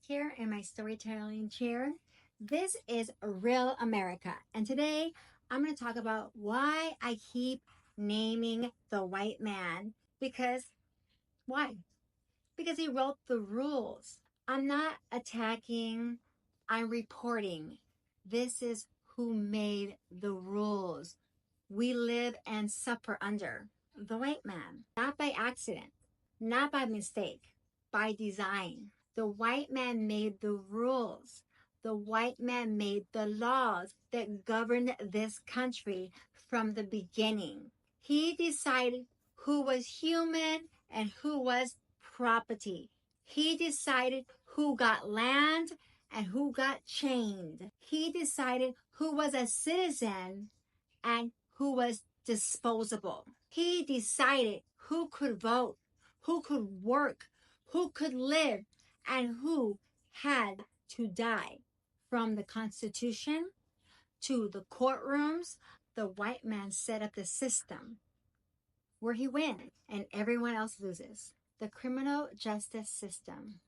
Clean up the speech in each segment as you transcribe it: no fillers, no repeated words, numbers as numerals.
here in my storytelling chair. This is Real America, and today I'm going to talk about why I keep naming the white man. Because why? Because he wrote the rules. I'm not attacking, I'm reporting. This is who made the rules we live and suffer under. The white man, not by accident, not by mistake, by design. The white man made the rules. The white man made the laws that governed this country from the beginning. He decided who was human and who was property. He decided who got land and who got chained. He decided who was a citizen and who was disposable. He decided who could vote, who could work, who could live, and who had to die. From the Constitution to the courtrooms, the white man set up the system where he wins and everyone else loses. The criminal justice system,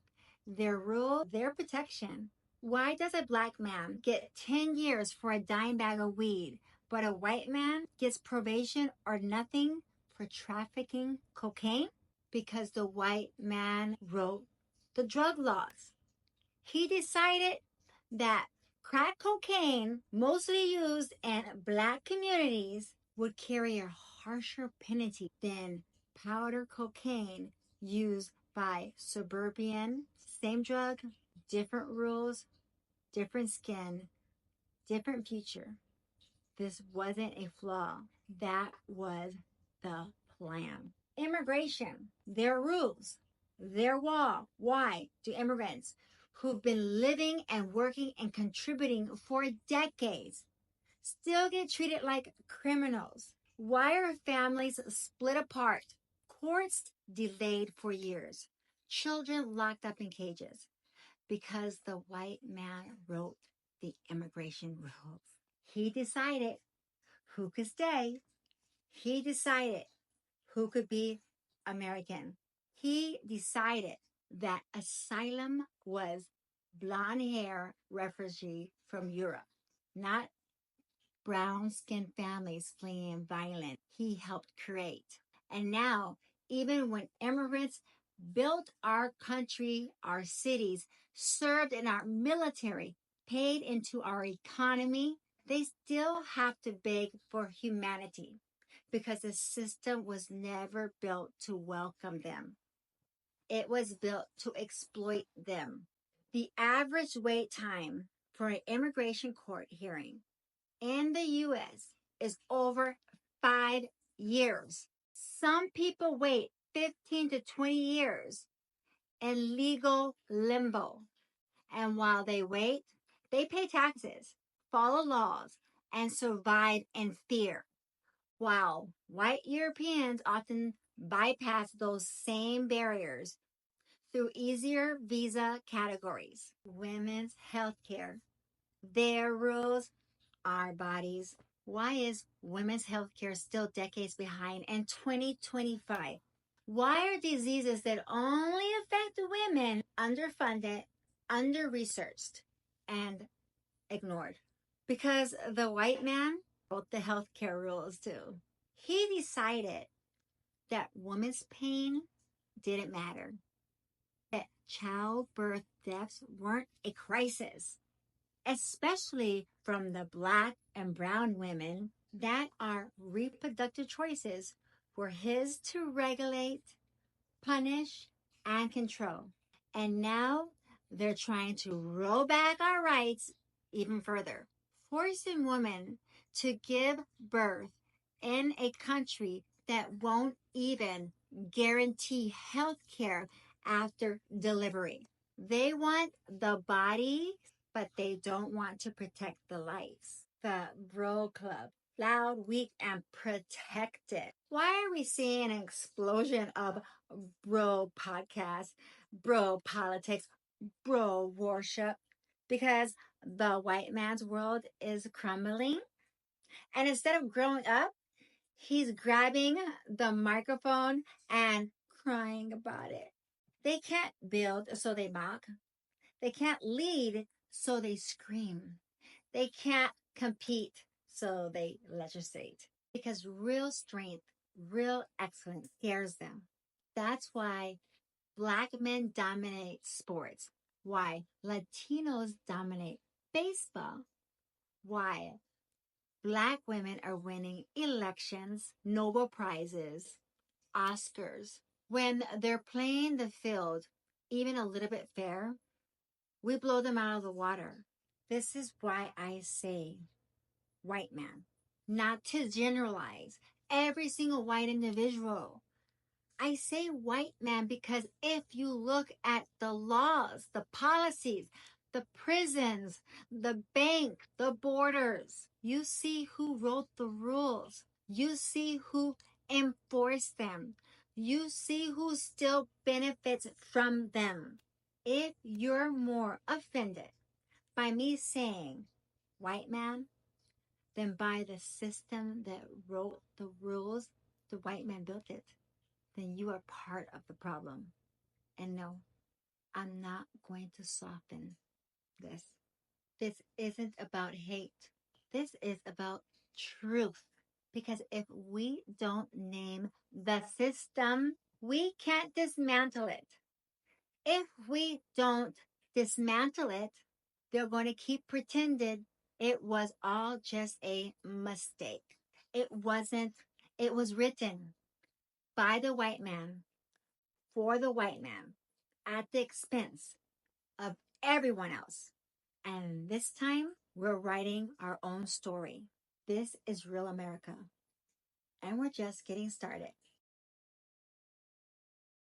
their rule, their protection. Why does a black man get 10 years for a dime bag of weed, but a white man gets probation or nothing for trafficking cocaine? Because the white man wrote the drug laws. He decided that crack cocaine, mostly used in black communities, would carry a harsher penalty than powder cocaine used by suburban. Same drug, different rules, different skin, different future. This wasn't a flaw. That was the plan. Immigration, their rules, their wall. Why do immigrants who've been living and working and contributing for decades still get treated like criminals? Why are families split apart? Courts delayed for years. Children locked up in cages because the white man wrote the immigration rules. He decided who could stay. He decided who could be American. He decided that asylum was blonde hair refugee from Europe, not brown skinned families fleeing violence. He helped create. And now, even when immigrants built our country, our cities, served in our military, paid into our economy, they still have to beg for humanity because the system was never built to welcome them. It was built to exploit them. The average wait time for an immigration court hearing in the US is over 5 years. Some people wait 15 to 20 years in legal limbo. And while they wait, they pay taxes, follow laws, and survive in fear. While white Europeans often bypass those same barriers through easier visa categories. Women's health care, their rules, our bodies. Why is women's health care still decades behind in 2025? Why are diseases that only affect women underfunded, under-researched, and ignored? Because the white man wrote the healthcare rules too. He decided that women's pain didn't matter, that childbirth deaths weren't a crisis, especially from the black and brown women, that our reproductive choices were his to regulate, punish, and control. And now they're trying to roll back our rights even further, forcing women to give birth in a country that won't even guarantee health care after delivery. They want the body, but they don't want to protect the lives. The Bro Club, loud, weak, and protected. Why are we seeing an explosion of bro podcasts, bro politics, bro worship? Because the white man's world is crumbling. And instead of growing up, he's grabbing the microphone and crying about it. They can't build, so they mock. They can't lead, so they scream. They can't compete, so they legislate. Because real strength, real excellence scares them. That's why Black men dominate sports. Why Latinos dominate baseball. Why Black women are winning elections, Nobel Prizes, Oscars. When they're playing the field, even a little bit fair, we blow them out of the water. This is why I say white man, not to generalize every single white individual. I say white man because if you look at the laws, the policies, the prisons, the bank, the borders, you see who wrote the rules. You see who enforced them. You see who still benefits from them. If you're more offended by me saying white man than by the system that wrote the rules, the white man built it, then you are part of the problem. And no, I'm not going to soften this. This isn't about hate. This is about truth. Because if we don't name the system, we can't dismantle it. If we don't dismantle it, they're going to keep pretending it was all just a mistake. It wasn't, it was written by the white man for the white man at the expense of everyone else. And this time, we're writing our own story. This is real America, and we're just getting started.